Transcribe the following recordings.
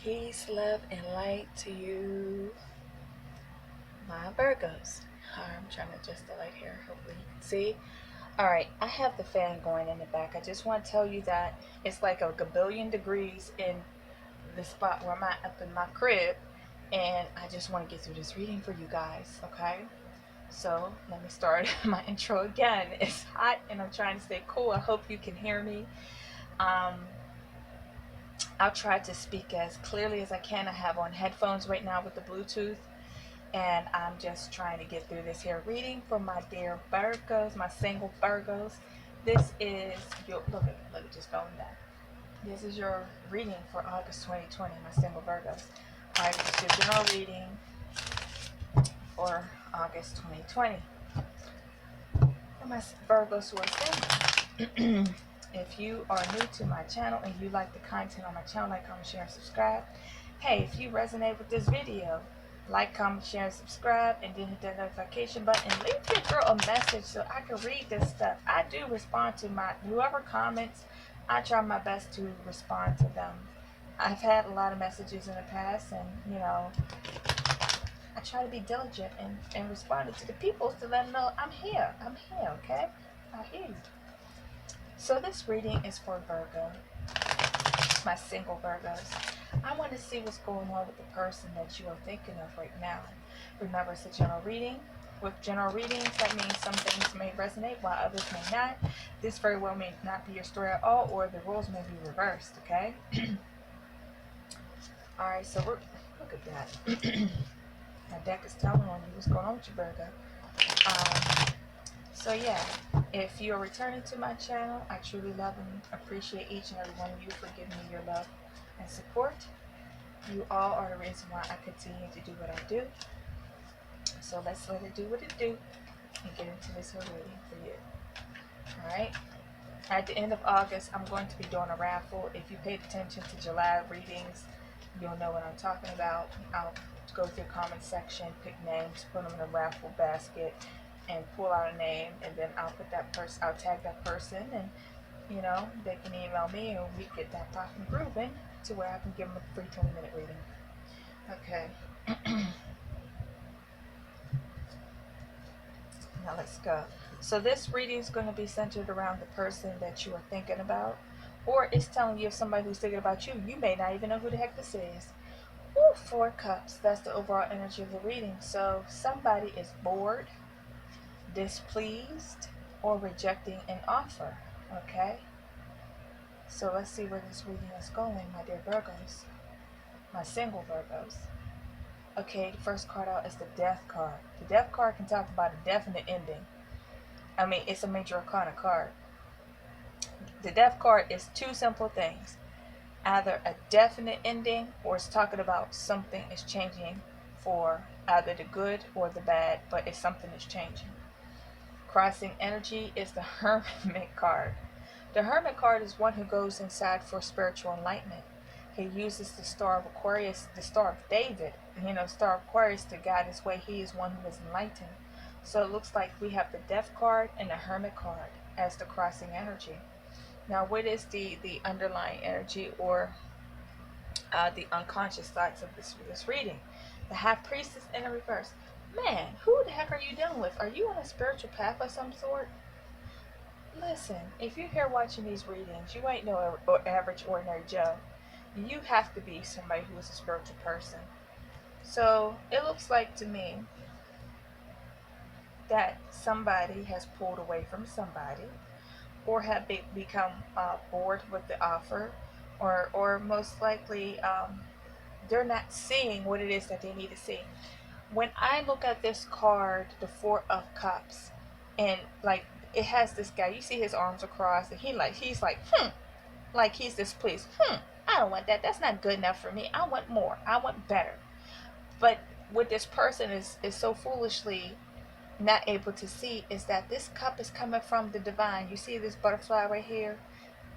Peace, love, and light to you, my Virgos. I'm trying to adjust the light here. Hopefully you can see. Alright, I have the fan going in the back. I just want to tell you that it's like a gabillion degrees in the spot where I'm at up in my crib. And I just want to get through this reading for you guys, okay? So let me start my intro again. It's hot and I'm trying to stay cool. I hope you can hear me. I'll try to speak as clearly as I can. I have on headphones right now with the Bluetooth, and I'm just trying to get through this here reading for my dear Virgos, my single Virgos. This is your look at just going down. This is your reading for August 2020, my single Virgos. Alright, this is your general reading for August 2020 for my Virgos who are single. If you are new to my channel and you like the content on my channel, like, comment, share, and subscribe. Hey, if you resonate with this video, like, comment, share, and subscribe, and then hit that notification button. And leave your girl a message so I can read this stuff. I do respond to whoever comments. I try my best to respond to them. I've had a lot of messages in the past, and you know, I try to be diligent and responding to the people to let them know I'm here. I'm here, okay? I hear you. So this reading is for Virgo, my single Virgos. I want to see what's going on with the person that you are thinking of right now. Remember, it's a general reading. With general readings, that means some things may resonate while others may not. This very well may not be your story at all, or the roles may be reversed, okay? Alright, so look at that. My deck is telling on you what's going on with you, Virgo. So yeah, if you are returning to my channel, I truly love and appreciate each and every one of you for giving me your love and support. You all are the reason why I continue to do what I do. So let's let it do what it do and get into this whole reading for you. Alright, at the end of August, I'm going to be doing a raffle. If you paid attention to July readings, you'll know what I'm talking about. I'll go through the comment section, pick names, put them in a raffle basket, and pull out a name, and then I'll put that person, I'll tag that person, and you know, they can email me and we get that popping grooving to where I can give them a free 20-minute reading. Okay. Now let's go. So this reading is going to be centered around the person that you are thinking about, or it's telling you of somebody who's thinking about you. You may not even know who the heck this is. Ooh, 4 cups. That's the overall energy of the reading. So somebody is bored, displeased, or rejecting an offer. Okay, so let's see where this reading is going, my dear Virgos, my single Virgos. Okay, the first card out is the Death card. The Death card can talk about a definite ending. I mean, it's a major arcana card. The Death card is 2 simple things: either a definite ending, or it's talking about something is changing for either the good or the bad, but it's something is changing. Crossing energy is the Hermit card. The Hermit card is one who goes inside for spiritual enlightenment. He uses the Star of Aquarius, the Star of David, Star of Aquarius to guide his way. He is one who is enlightened. So it looks like we have the Death card and the Hermit card as the crossing energy. Now, what is the underlying energy, or the unconscious thoughts of this reading? The High Priestess in the reverse. Man, who the heck are you dealing with? Are you on a spiritual path of some sort? Listen, if you're here watching these readings, you ain't no average ordinary Joe. You have to be somebody who is a spiritual person. So it looks like to me that somebody has pulled away from somebody, or have become bored with the offer, or most likely they're not seeing what it is that they need to see. When I look at this card, the 4 of Cups, and like it has this guy, you see his arms are crossed, and he's like he's displeased. I don't want that. That's not good enough for me. I want more. I want better. But what this person is so foolishly not able to see is that this cup is coming from the divine. You see this butterfly right here?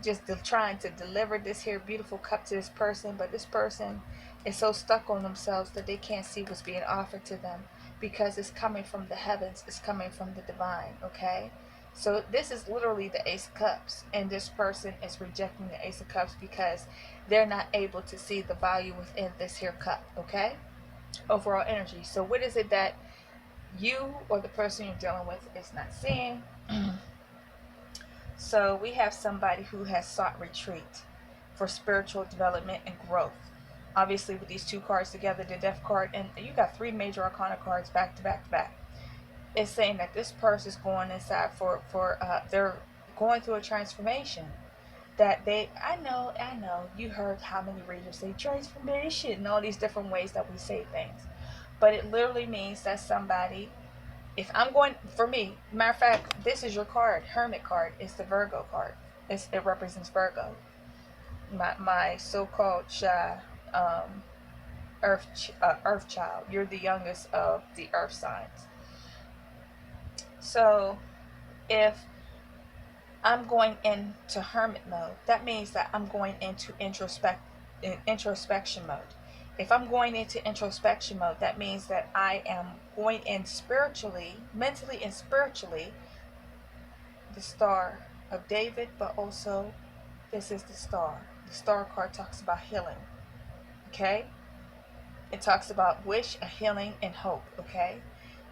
Just trying to deliver this here beautiful cup to this person, but this person is so stuck on themselves that they can't see what's being offered to them, because it's coming from the heavens, it's coming from the divine. Okay, So this is literally the Ace of Cups, and this person is rejecting the Ace of Cups because they're not able to see the value within this here cup, okay? Overall energy. So what is it that you or the person you're dealing with is not seeing? So we have somebody who has sought retreat for spiritual development and growth. Obviously, with these two cards together, the Death card, and you got three major arcana cards back to back to back. It's saying that this person is going inside they're going through a transformation. That I know, you heard how many readers say transformation and all these different ways that we say things. But it literally means that somebody, if I'm going, for me, matter of fact, this is your card, Hermit card. It's the Virgo card. It represents Virgo. My so-called Earth child. You're the youngest of the Earth signs. So if I'm going into hermit mode, that means that I'm going into introspection mode. If I'm going into introspection mode, that means that I am going in spiritually, mentally and spiritually, the Star of David, but also this is the Star. The Star card talks about healing, okay? It talks about wish, a healing, and hope, okay?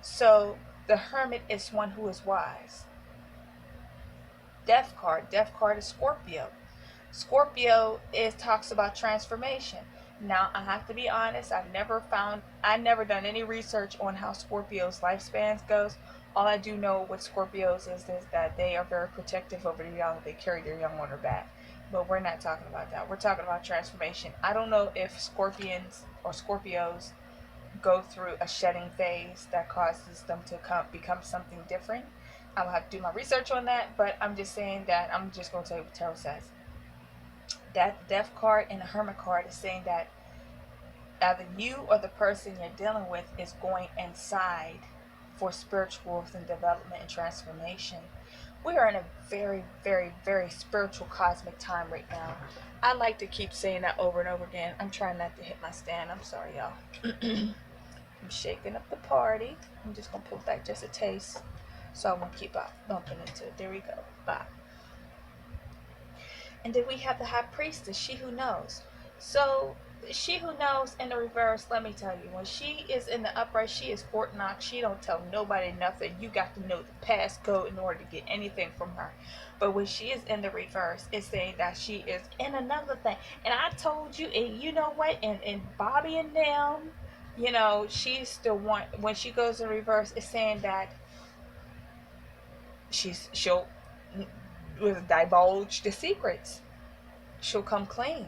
So the Hermit is one who is wise. Death card is Scorpio. Scorpio talks about transformation. Now I have to be honest, I never done any research on how Scorpios lifespans goes. All I do know with Scorpios is that they are very protective over the young. They carry their young on their back. But we're not talking about that. We're talking about transformation. I don't know if Scorpions or Scorpios go through a shedding phase that causes them to become something different. I'll have to do my research on that, but I'm just saying that I'm just going to tell you what tarot says. That Death card and the Hermit card is saying that either you or the person you're dealing with is going inside for spiritual growth and development and transformation. We are in a very, very, very spiritual cosmic time right now. I like to keep saying that over and over again. I'm trying not to hit my stand. I'm sorry, y'all. I'm shaking up the party. I'm just going to pull back just a taste. So I won't keep bumping into it. There we go. Bye. And then we have the High Priestess, she who knows. So she who knows in the reverse, let me tell you, when she is in the upright, she is Fort Knox. She don't tell nobody nothing. You got to know the passcode in order to get anything from her. But when she is in the reverse, it's saying that she is in another thing. And I told you, and you know what, and Bobby and them, you know, she's the one, when she goes in reverse, it's saying that she'll divulge the secrets. She'll come clean.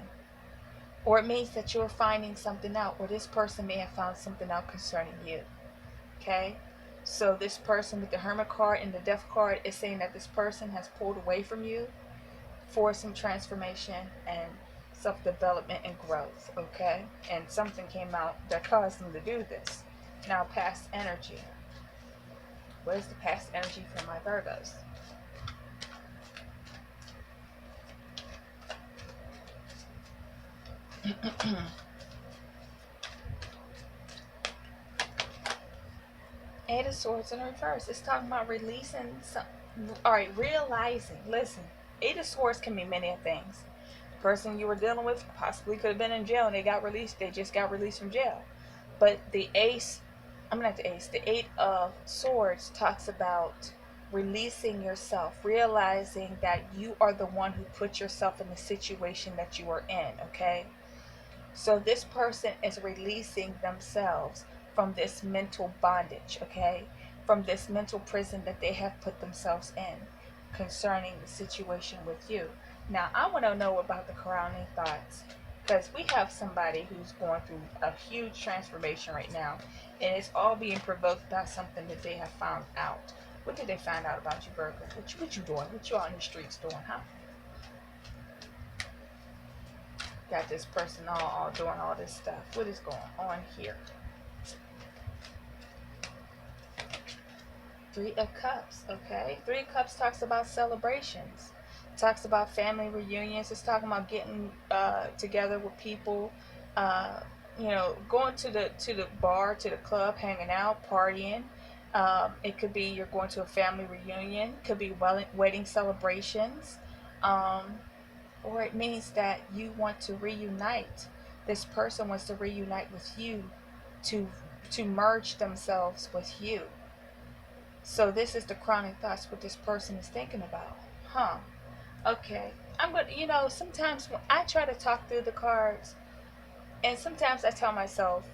Or it means that you're finding something out, or this person may have found something out concerning you. Okay? So this person with the Hermit card and the Death card is saying that this person has pulled away from you for some transformation and self-development and growth. Okay? And something came out that caused them to do this. Now, past energy. What is the past energy for my Virgos? Eight of Swords in reverse. It's talking about releasing some. Alright, realizing. Listen, Eight of Swords can mean many things. The person you were dealing with possibly could have been in jail and they got released. They just got released from jail. But the Ace, the Eight of Swords talks about releasing yourself, realizing that you are the one who put yourself in the situation that you are in, okay? So this person is releasing themselves from this mental bondage, okay? From this mental prison that they have put themselves in concerning the situation with you. Now, I want to know about the crowning thoughts, because we have somebody who's going through a huge transformation right now, and it's all being provoked by something that they have found out. What did they find out about you, Virgo? What you doing? What you out in the streets doing, huh? Got this person all doing all this stuff. What is going on here? Three of Cups, okay? Three of Cups talks about celebrations. Talks about family reunions. It's talking about getting together with people, you know, going to the bar, to the club, hanging out, partying, It could be you're going to a family reunion, could be wedding celebrations, um, or it means that you want to reunite. This person wants to reunite with you, to merge themselves with you. So this is the chronic thoughts what this person is thinking about. Huh. Okay. I'm going to, sometimes when I try to talk through the cards, and sometimes I tell myself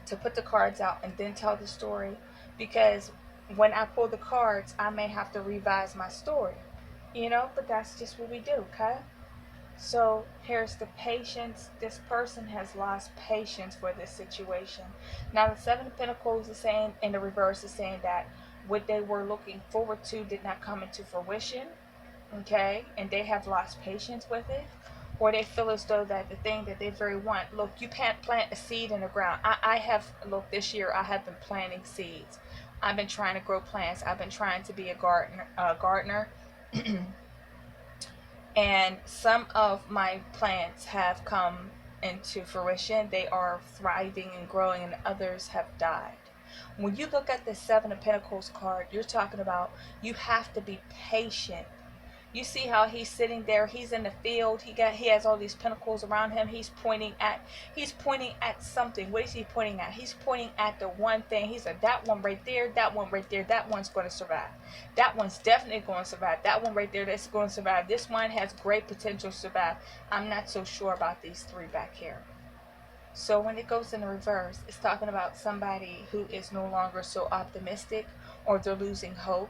to put the cards out and then tell the story, because when I pull the cards, I may have to revise my story, but that's just what we do, okay? So here's the patience. This person has lost patience for this situation. Now the Seven of Pentacles is saying, in the reverse, is saying that what they were looking forward to did not come into fruition, okay? And they have lost patience with it. Or they feel as though that the thing that they very want, look, you can't plant a seed in the ground. Look, this year I have been planting seeds. I've been trying to grow plants. I've been trying to be a gardener. And some of my plants have come into fruition. They are thriving and growing, and others have died. When you look at the Seven of Pentacles card, you're talking about you have to be patient. You see how he's sitting there, he's in the field, he has all these pentacles around him, he's pointing at something. What is he pointing at? He's pointing at the one thing. He said, that one right there, that one right there, that one's going to survive. That one's definitely going to survive. That one right there, that's going to survive. This one has great potential to survive. I'm not so sure about these three back here. So when it goes in the reverse, it's talking about somebody who is no longer so optimistic, or they're losing hope,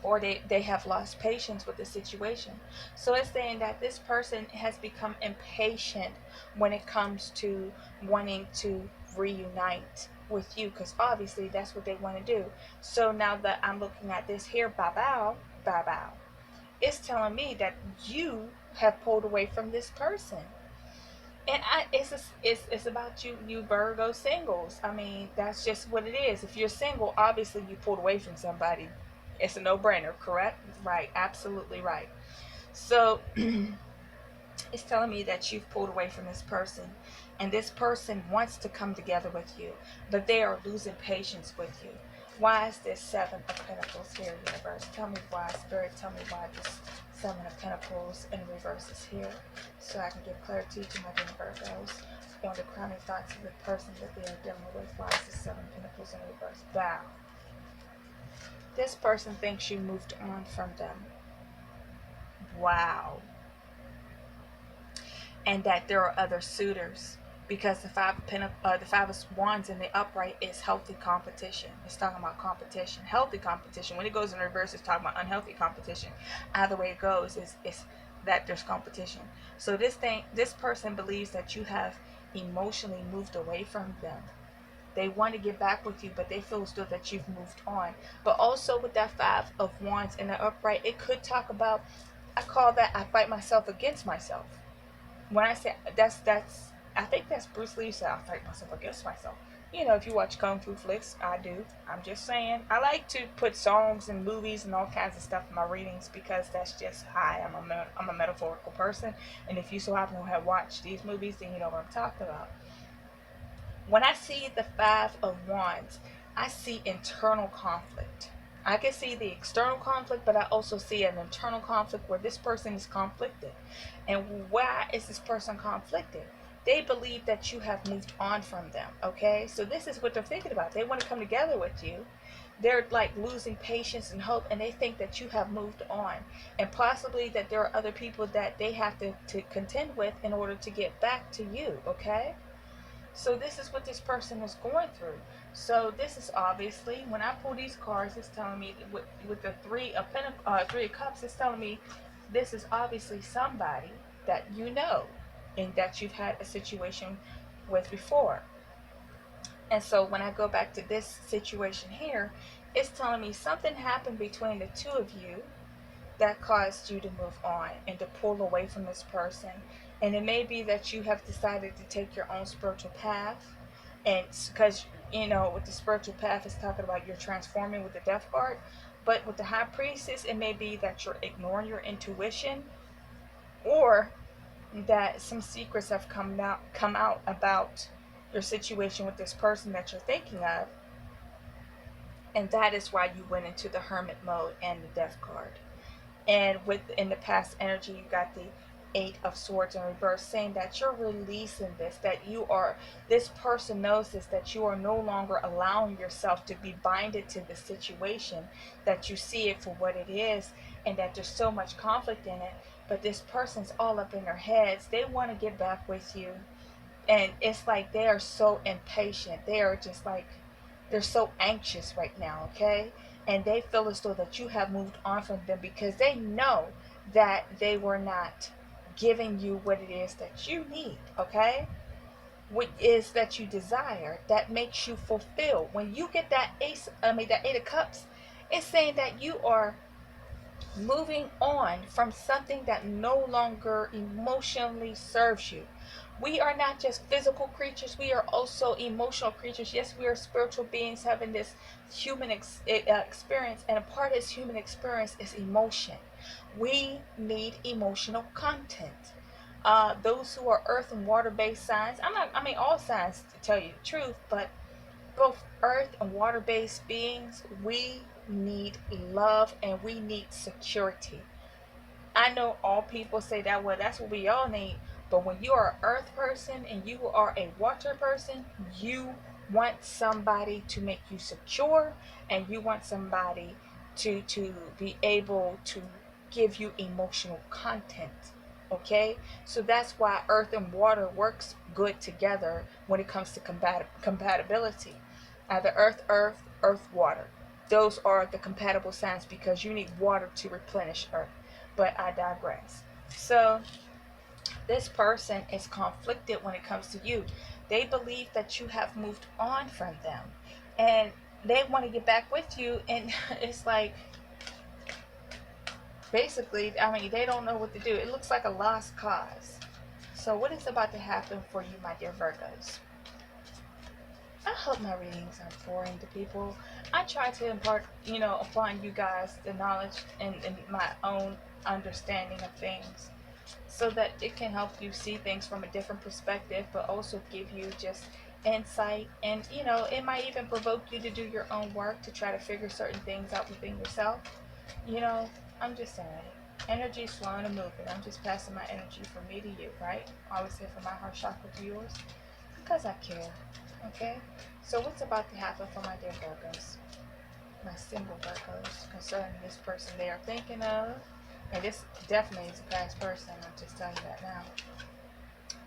or they have lost patience with the situation. So it's saying that this person has become impatient when it comes to wanting to reunite with you, because obviously that's what they want to do. So now that I'm looking at this here, bow, it's telling me that you have pulled away from this person. And it's about you Virgo singles. I mean, that's just what it is. If you're single, obviously you pulled away from somebody. It's a no-brainer, correct? Right, absolutely right. So it's telling me that you've pulled away from this person, and this person wants to come together with you, but they are losing patience with you. Why is this Seven of Pentacles here, universe? Tell me why, Spirit. Tell me why this Seven of Pentacles in reverse is here, so I can give clarity to my Virgos on the crowning thoughts of the person that they are dealing with. Why is this Seven of Pentacles in reverse? Bow. This person thinks you moved on from them. Wow. And that there are other suitors, because the Five of Wands in the upright is healthy competition. It's talking about competition, healthy competition. When it goes in reverse, it's talking about unhealthy competition. Either way it goes, is that there's competition. So this person believes that you have emotionally moved away from them. They want to get back with you, but they feel still that you've moved on. But also with that Five of Wands in the upright, it could talk about, I call that, I fight myself against myself. When I say that's I think that's Bruce Lee said, I fight myself against myself. If you watch Kung Fu flicks, I do. I'm just saying. I like to put songs and movies and all kinds of stuff in my readings, because that's just how I am. I'm a metaphorical person. And if you so happen to have watched these movies, then you know what I'm talking about. When I see the Five of Wands, I see internal conflict. I can see the external conflict, but I also see an internal conflict where this person is conflicted. And why is this person conflicted? They believe that you have moved on from them, okay? So this is what they're thinking about. They want to come together with you. They're like losing patience and hope, and they think that you have moved on. And possibly that there are other people that they have to contend with in order to get back to you, okay? So this is what this person is going through. So this is obviously, when I pull these cards, it's telling me with the Three of Cups, it's telling me this is obviously somebody that you know and that you've had a situation with before. And so when I go back to this situation here, it's telling me something happened between the two of you that caused you to move on and to pull away from this person. And it may be that you have decided to take your own spiritual path, and because with the spiritual path, it's talking about you're transforming with the Death card. But with the High Priestess, it may be that you're ignoring your intuition, or that some secrets have come out about your situation with this person that you're thinking of, And that is why you went into the Hermit mode and the Death card. And in the past energy, you got the Eight of Swords in reverse, saying that you're releasing this, that this person knows this, that you are no longer allowing yourself to be binded to the situation, that you see it for what it is, and that there's so much conflict in it. But this person's all up in their heads. They want to get back with you. And it's like they are so impatient. They are just like, they're so anxious right now, okay? And they feel as though that you have moved on from them because they know that they were not giving you what it is that you need, okay? What is that you desire that makes you fulfilled. When you get that that Eight of Cups, it's saying that you are moving on from something that no longer emotionally serves you. We are not just physical creatures, we are also emotional creatures. Yes, we are spiritual beings having this human experience, and a part of this human experience is emotion. We need emotional content. Those who are earth and water based signs, all signs to tell you the truth, but both earth and water based beings, we need love and we need security. I know all people say that, well, that's what we all need. But when you are an earth person and you are a water person, you want somebody to make you secure, and you want somebody to be able to give you emotional content. Okay? So that's why earth and water works good together when it comes to compatibility. Either earth, water. Those are the compatible signs because you need water to replenish earth. But I digress. So this person is conflicted when it comes to you. They believe that you have moved on from them, and they want to get back with you, and it's like, basically, they don't know what to do. It looks like a lost cause. So what is about to happen for you, my dear Virgos? I hope my readings aren't boring to people. I try to impart, upon you guys the knowledge and my own understanding of things, so that it can help you see things from a different perspective, but also give you just insight. And, it might even provoke you to do your own work to try to figure certain things out within yourself. I'm just saying. Energy is flowing and moving. I'm just passing my energy from me to you, right? I always say from my heart chakra to yours, because I care. Okay? So what's about to happen for my dear Virgos? My single Virgos, concerning this person they are thinking of. And this definitely is a past person. I'm just telling you that now.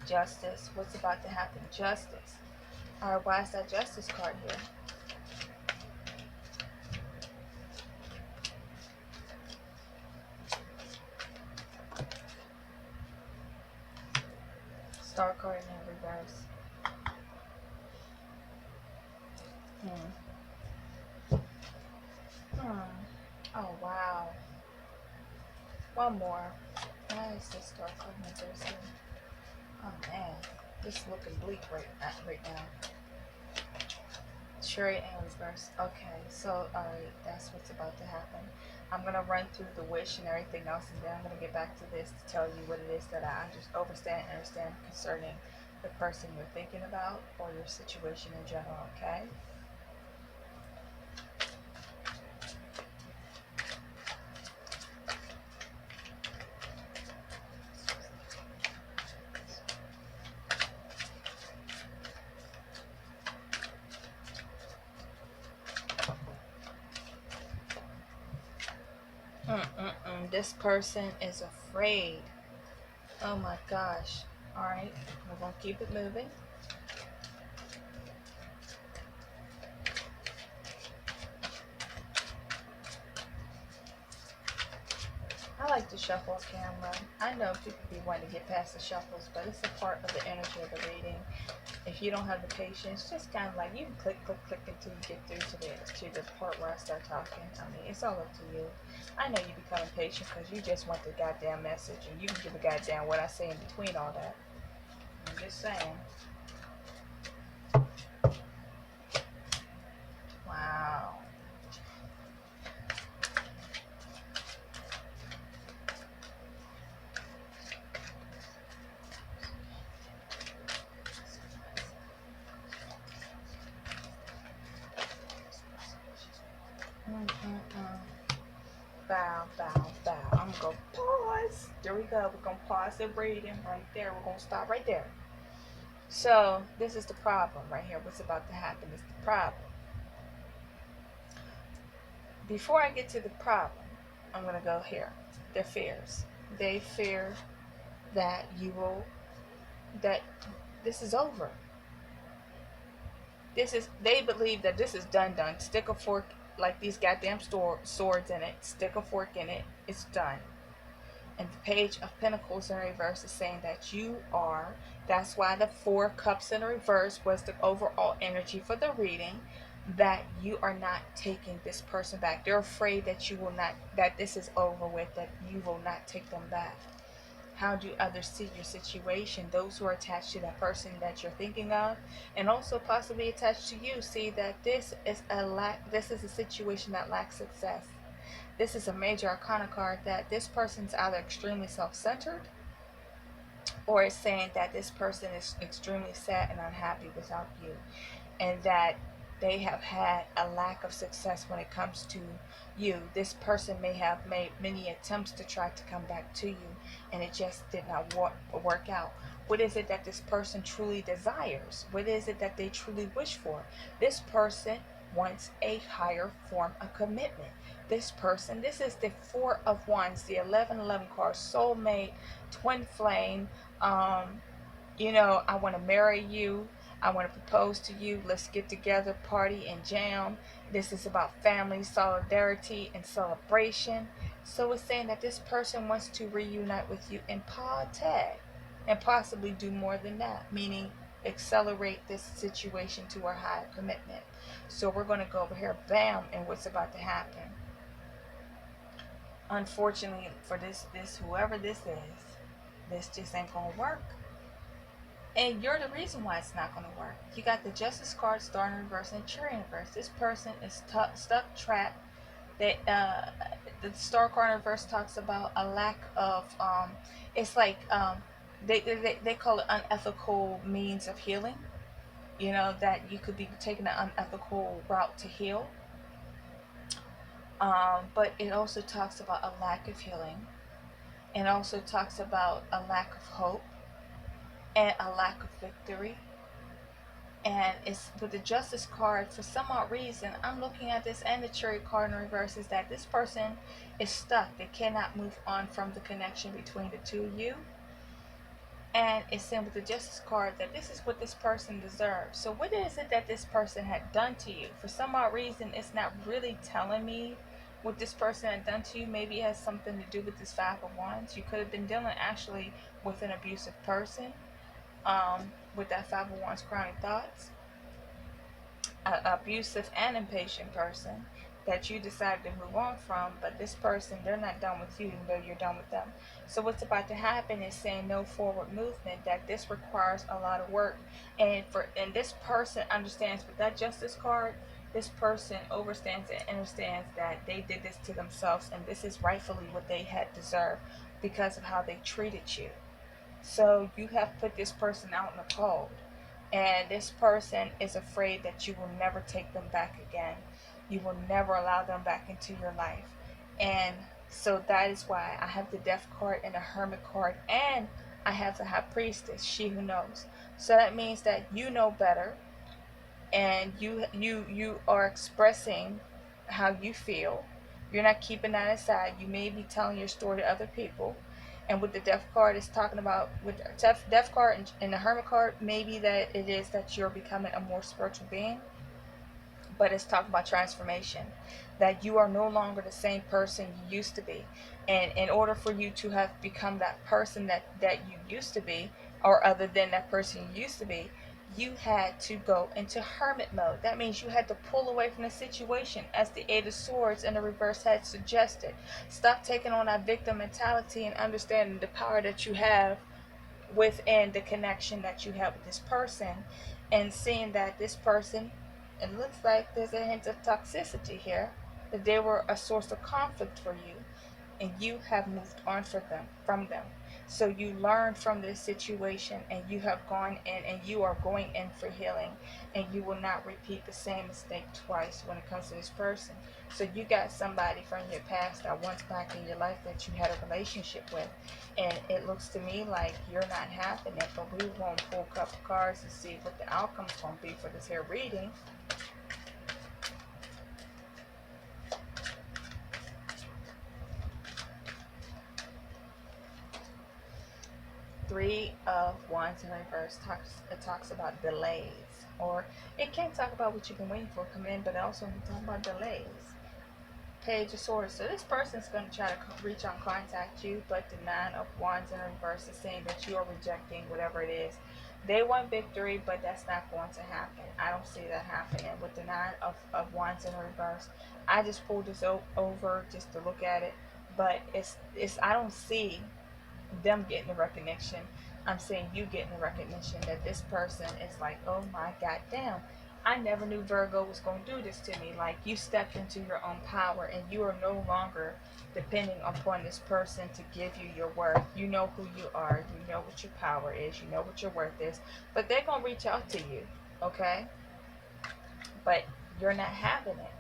Justice. What's about to happen? Justice. Alright, why is that Justice card here? Star card in reverse. Oh, wow. One more. Why is this star card in reverse here? Oh, man. This is looking bleak right now. Chariot and reverse. Okay, so alright, that's what's about to happen. I'm gonna run through the wish and everything else, and then I'm gonna get back to this to tell you what it is that I just understand concerning the person you're thinking about or your situation in general. Okay. This person is afraid. Oh my gosh. Alright, we're going to keep it moving. I like to shuffle a camera. I know people be wanting to get past the shuffles, but it's a part of the energy of the reading. If you don't have the patience, just kind of like, you can click until you get through to the part where I start talking. It's all up to you. I know you become impatient because you just want the goddamn message, and you can give a goddamn what I say in between all that. I'm just saying. Wow. bow, bow, bow. I'm going to pause. There we go. We're going to pause the reading right there. We're going to stop right there. So, this is the problem right here. What's about to happen is the problem. Before I get to the problem, I'm going to go here. Their fears. They fear that that this is over. They believe that this is done. Stick a fork, like these goddamn swords in it. Stick a fork in it. It's done. And the Page of Pentacles in reverse is saying that you are. That's why the Four Cups in reverse was the overall energy for the reading. That you are not taking this person back. They're afraid that you will not, that this is over with, that you will not take them back. How do others see your situation? Those who are attached to that person that you're thinking of, and also possibly attached to you, see that this is a situation that lacks success. This is a major arcana card that this person's either extremely self-centered, or is saying that this person is extremely sad and unhappy without you, and that they have had a lack of success when it comes to you. This person may have made many attempts to try to come back to you, and it just did not work out. What is it that this person truly desires? What is it that they truly wish for? This person wants a higher form of commitment. This person, this is the Four of Wands, the 1111 card, soulmate, twin flame. I want to marry you. I want to propose to you. Let's get together, party, and jam. This is about family, solidarity, and celebration. So it's saying that this person wants to reunite with you in Prty, and possibly do more than that, meaning accelerate this situation to a higher commitment. So we're going to go over here, bam, and what's about to happen. Unfortunately for this whoever this is, this just ain't going to work. And you're the reason why it's not going to work. You got the Justice card, Star in reverse, and Chariot in reverse. This person is stuck, trapped. The Star card in reverse talks about a lack of, it's like, they call it unethical means of healing. That you could be taking an unethical route to heal. But it also talks about a lack of healing. It also talks about a lack of hope. And a lack of victory. And it's with the Justice card, for some odd reason, I'm looking at this, and the Chariot card in reverse is that this person is stuck. They cannot move on from the connection between the two of you. And it's saying with the Justice card that this is what this person deserves. So what is it that this person had done to you? For some odd reason, it's not really telling me what this person had done to you. Maybe it has something to do with this Five of Wands. You could have been dealing actually with an abusive person. With that Five of Wands crowning thoughts, an abusive and impatient person that you decided to move on from, but this person, they're not done with you, even though you're done with them. So what's about to happen is saying no forward movement, that this requires a lot of work, and this person understands with that Justice card, this person understands and understands that they did this to themselves, and this is rightfully what they had deserved because of how they treated you. So you have put this person out in the cold, and this person is afraid that you will never take them back again. You will never allow them back into your life. And so that is why I have the Death card and the Hermit card, and I have the High Priestess, she who knows. So that means that you know better, and you are expressing how you feel. You're not keeping that aside. You may be telling your story to other people. And with the Death card, it's talking about, with the Death card and the Hermit card, maybe that it is that you're becoming a more spiritual being. But it's talking about transformation. That you are no longer the same person you used to be. And in order for you to have become that person that you used to be, or other than that person you used to be, you had to go into hermit mode. That means you had to pull away from the situation, as the Eight of Swords in the reverse had suggested. Stop taking on that victim mentality and understanding the power that you have within the connection that you have with this person, and seeing that this person, it looks like there's a hint of toxicity here, that they were a source of conflict for you, and you have moved on from them. So you learn from this situation, and you have gone in and you are going in for healing, and you will not repeat the same mistake twice when it comes to this person. So you got somebody from your past that once back in your life that you had a relationship with, and it looks to me like you're not having it. But we won't pull a couple cards to see what the outcome's going to be for this here reading. Three of Wands in reverse talks about delays, or it can talk about what you've been waiting for come in, but it also talk about delays. Page of Swords. So this person's going to try to reach out and contact you, but the Nine of Wands in reverse is saying that you are rejecting whatever it is. They want victory, but that's not going to happen. I don't see that happening with the Nine of Wands in reverse. I just pulled this over just to look at it, but it's I don't see them getting the recognition. I'm saying you getting the recognition that this person is like, oh my goddamn, I never knew Virgo was going to do this to me. Like, you stepped into your own power, and you are no longer depending upon this person to give you your worth. You know who you are. You know what your power is. You know what your worth is. But they're going to reach out to you, okay? But you're not having it.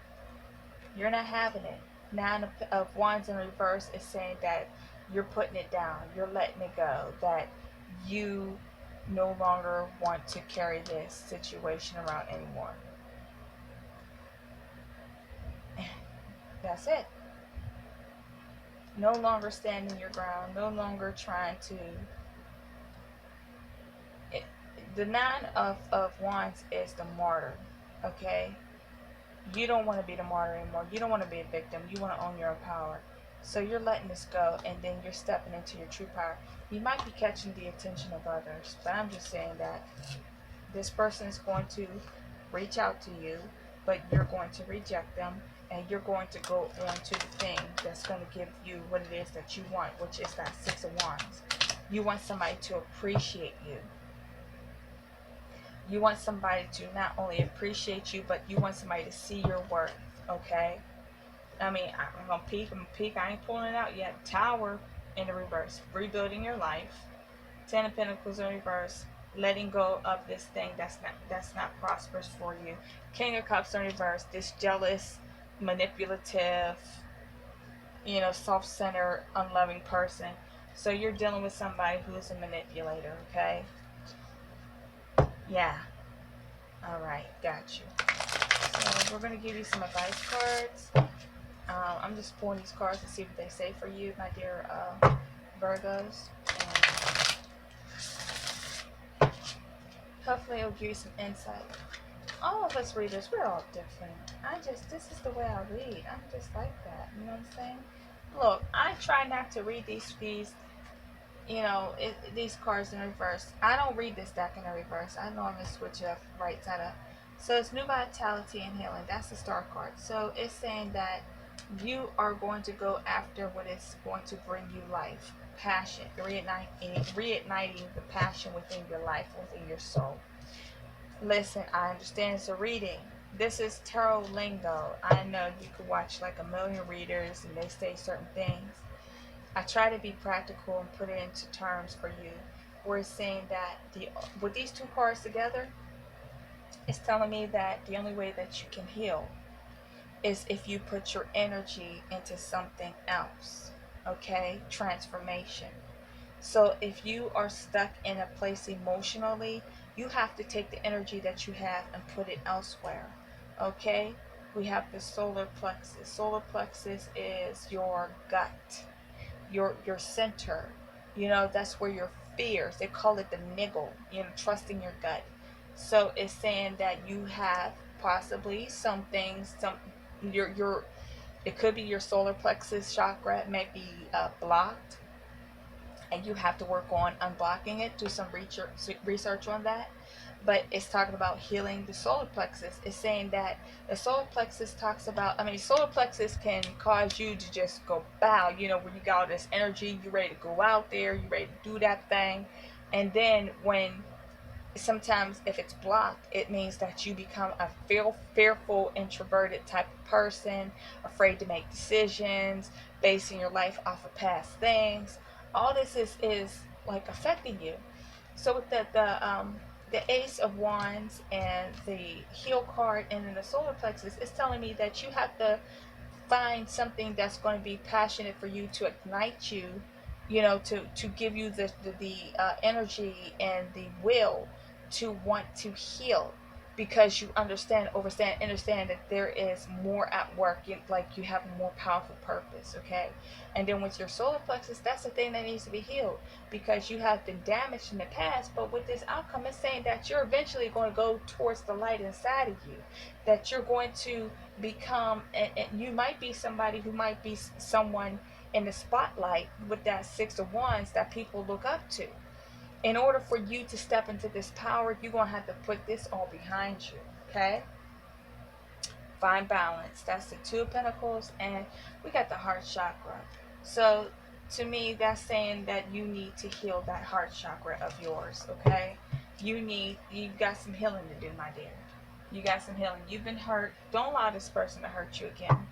You're not having it. Nine of Wands in reverse is saying that you're putting it down. You're letting it go. That you no longer want to carry this situation around anymore. That's it. No longer standing your ground. No longer trying to... The Nine of Wands is the martyr, okay? You don't want to be the martyr anymore. You don't want to be a victim. You want to own your own power. So you're letting this go, and then you're stepping into your true power. You might be catching the attention of others, but I'm just saying that this person is going to reach out to you, but you're going to reject them, and you're going to go on to the thing that's going to give you what it is that you want, which is that Six of Wands. You want somebody to appreciate you. You want somebody to not only appreciate you, but you want somebody to see your worth, okay? I mean, I'm going to peek. I ain't pulling it out yet. Tower in the reverse. Rebuilding your life. Ten of Pentacles in reverse. Letting go of this thing that's not prosperous for you. King of Cups in reverse. This jealous, manipulative, self-centered, unloving person. So you're dealing with somebody who is a manipulator, okay? Yeah. Alright, got you. So we're going to give you some advice cards. I'm just pulling these cards to see what they say for you, my dear Virgos. And hopefully it'll give you some insight. All of us readers, we're all different. This is the way I read. I'm just like that. You know what I'm saying? Look, I try not to read these these cards in reverse. I don't read this deck in the reverse. I normally switch up right side up. So it's New Vitality and Healing. That's the star card. So it's saying that you are going to go after what is going to bring you life, passion, reigniting the passion within your life, within your soul. Listen, I understand it's a reading. This is tarot lingo. I know you could watch like a million readers and they say certain things. I try to be practical and put it into terms for you. We're saying that with these two cards together, it's telling me that the only way that you can heal is if you put your energy into something else, okay? Transformation. So if you are stuck in a place emotionally, you have to take the energy that you have and put it elsewhere, okay? We have the solar plexus. Solar plexus is your gut, your center. That's where your fears, they call it the niggle, trusting your gut. So it's saying that you have possibly some things, it could be your solar plexus chakra may be blocked, and you have to work on unblocking it. Do some research on that. But it's talking about healing the solar plexus. It's saying that the solar plexus talks about, solar plexus can cause you to just go bow, when you got all this energy, you're ready to go out there, you're ready to do that thing. And then sometimes if it's blocked, it means that you become a fearful, introverted type of person, afraid to make decisions, basing your life off of past things. all this is like affecting you. So with the Ace of Wands and the Heal card and then the Solar Plexus, it's telling me that you have to find something that's going to be passionate for you, to ignite you, to give you the energy and the will to want to heal, because you understand that there is more at work. Like you have a more powerful purpose, okay? And then with your solar plexus, that's the thing that needs to be healed, because you have been damaged in the past. But with this outcome, it's saying that you're eventually going to go towards the light inside of you, that you're going to become, and you might be somebody who might be someone in the spotlight with that Six of Wands that people look up to. In order for you to step into this power, you're going to have to put this all behind you, okay? Find balance. That's the Two of Pentacles, and we got the heart chakra. So to me, that's saying that you need to heal that heart chakra of yours, okay? You've got some healing to do, my dear. You got some healing. You've been hurt. Don't allow this person to hurt you again.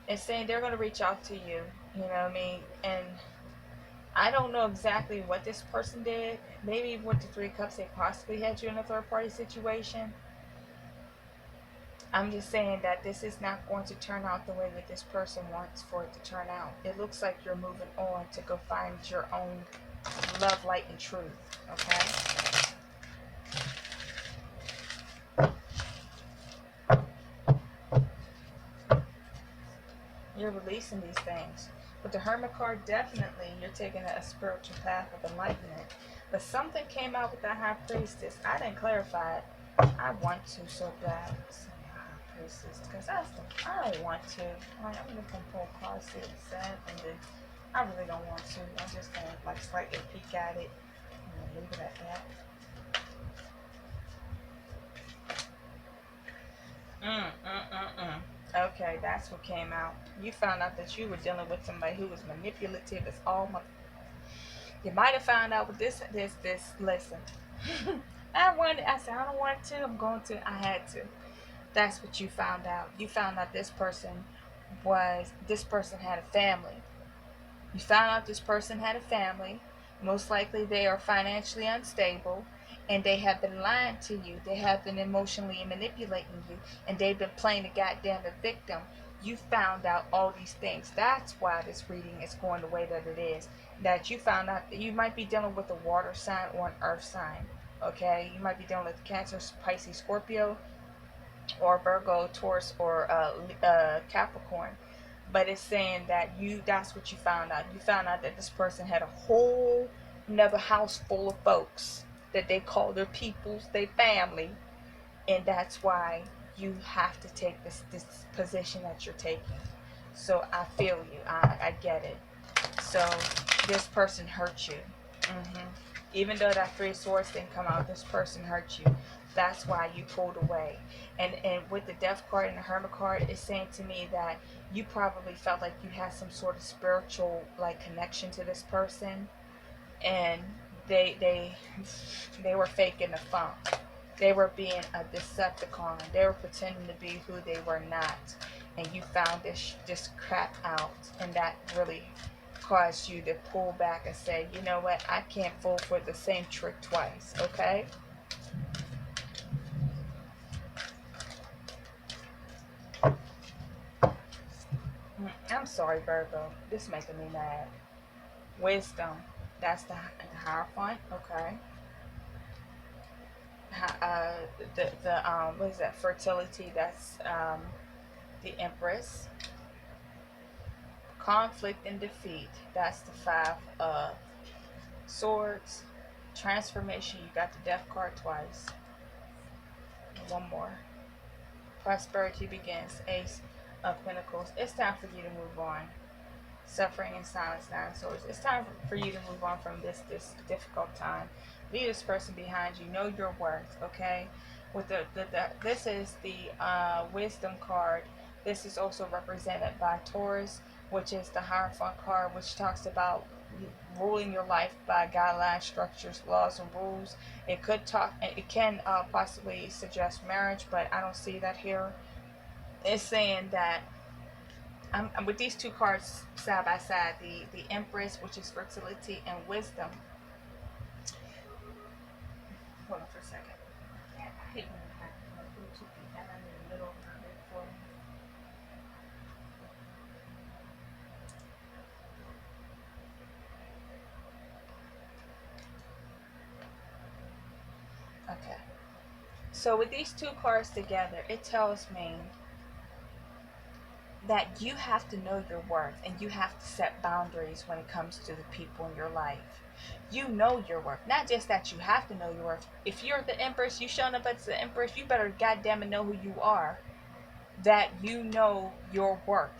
It's saying they're going to reach out to you, you know what I mean? And I don't know exactly what this person did. Maybe with the Three of Cups, they possibly had you in a third party situation. I'm just saying that this is not going to turn out the way that this person wants for it to turn out. It looks like you're moving on to go find your own love, light, and truth, okay? You're releasing these things. With the Hermit card, definitely you're taking a spiritual path of enlightenment. But something came out with the High Priestess. I didn't clarify it. I want to so bad. High Priestess, because I don't want to. I'm gonna pull cards, see what it said, and then I really don't want to. I'm just gonna like slightly peek at it and leave it at that. Okay, that's what came out. You found out that you were dealing with somebody who was manipulative as all my. You might have found out with this. Listen, I said I don't want to. I'm going to. I had to. That's what you found out. You found out this person had a family. You found out this person had a family. Most likely they are financially unstable, and they have been lying to you. They have been emotionally manipulating you, and they've been playing the goddamn victim. You found out all these things. That's why this reading is going the way that it is. That you found out that you might be dealing with a water sign or an earth sign. Okay? You might be dealing with Cancer, Pisces, Scorpio, or Virgo, Taurus, or Capricorn. But it's saying that that's what you found out. You found out that this person had a whole another house full of folks that they call their peoples, their family. And that's why you have to take this position that you're taking. So I feel you. I get it. So this person hurt you. Even though that Three of Swords didn't come out, this person hurt you. That's why you pulled away. And with the Death card and the Hermit card, it's saying to me that you probably felt like you had some sort of spiritual like connection to this person, and they were faking the funk. They were being a Decepticon. They were pretending to be who they were not. And you found this crap out, and that really caused you to pull back and say, you know what, I can't fall for the same trick twice, okay? I'm sorry, Virgo. This is making me mad. Wisdom. That's the Hierophant, okay? What is that? Fertility. That's the Empress. Conflict and defeat. That's the Five of Swords. Transformation. You got the Death card twice. One more. Prosperity begins. Ace of Pentacles. It's time for you to move on. Suffering and silence, Nine of Swords. It's time for you to move on from this difficult time. Leave this person behind you. Know your worth, okay? With this is the Wisdom card. This is also represented by Taurus, which is the Hierophant card, which talks about ruling your life by guidelines, structures, laws, and rules. It can possibly suggest marriage, but I don't see that here. It's saying that I'm with these two cards side by side, the Empress, which is fertility and wisdom. Hold on for a second. I hate when I have my Bluetooth and I'm in the middle of my recording. Okay. So with these two cards together, it tells me that you have to know your worth and you have to set boundaries when it comes to the people in your life. You know your worth. Not just that you have to know your worth. If you're the Empress, you showing up as the Empress, you better goddamn it know who you are. That you know your worth.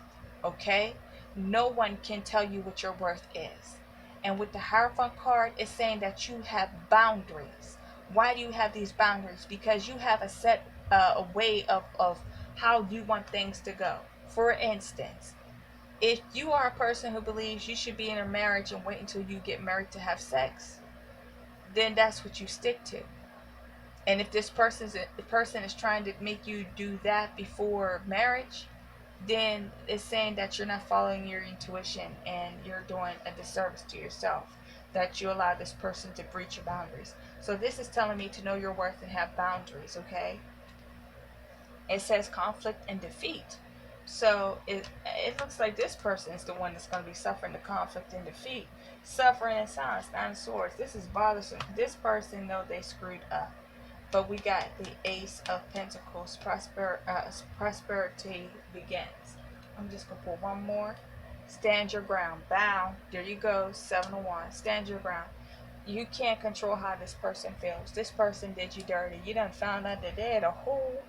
Okay? No one can tell you what your worth is. And with the Hierophant card, it's saying that you have boundaries. Why do you have these boundaries? Because you have a set a way of how you want things to go. For instance, if you are a person who believes you should be in a marriage and wait until you get married to have sex, then that's what you stick to. And if this person is trying to make you do that before marriage, then it's saying that you're not following your intuition and you're doing a disservice to yourself, that you allow this person to breach your boundaries. So this is telling me to know your worth and have boundaries, okay? It says conflict and defeat. So it looks like this person is the one that's going to be suffering the conflict and defeat. Suffering in silence, 9 of swords. This is bothersome. This person know they screwed up. But we got the Ace of Pentacles. Prosperity begins. I'm just going to pull one more. Stand your ground. Bow. There you go. 7 of Wands. Stand your ground. You can't control how this person feels. This person did you dirty. You done found out that they had a whole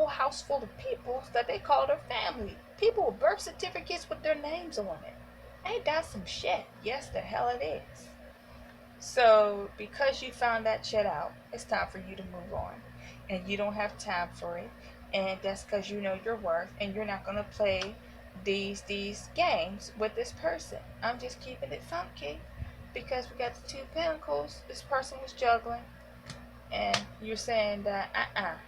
house full of people that they call their family. People with birth certificates with their names on it. Ain't that some shit? Yes, the hell it is. So, because you found that shit out, it's time for you to move on. And you don't have time for it. And that's because you know your worth. And you're not going to play these games with this person. I'm just keeping it funky. Because we got the 2 Pentacles. This person was juggling. And you're saying that,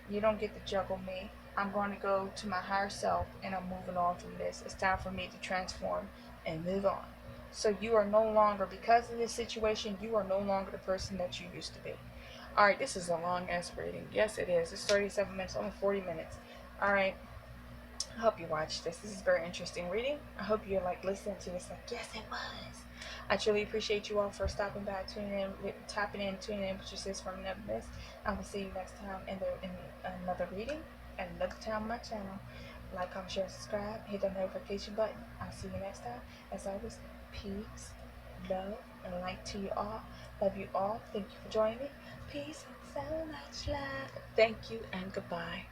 you don't get to juggle me. I'm going to go to my higher self. And I'm moving on from this. It's time for me to transform and move on. So you are no longer, because of this situation, you are no longer the person that you used to be. Alright, this is a long ass reading. Yes, it is. It's 37 minutes, almost 40 minutes. Alright, I hope you watched this. This is a very interesting reading. I hope you're like listening to this like, yes, it was. I truly appreciate you all for stopping by, tuning in, which is this from Never Miss. I will see you next time in another reading at another time on my channel. Like, comment, share, subscribe, hit the notification button. I'll see you next time. As always, peace, love, and light to you all. Love you all. Thank you for joining me. Peace and so much love. Thank you and goodbye.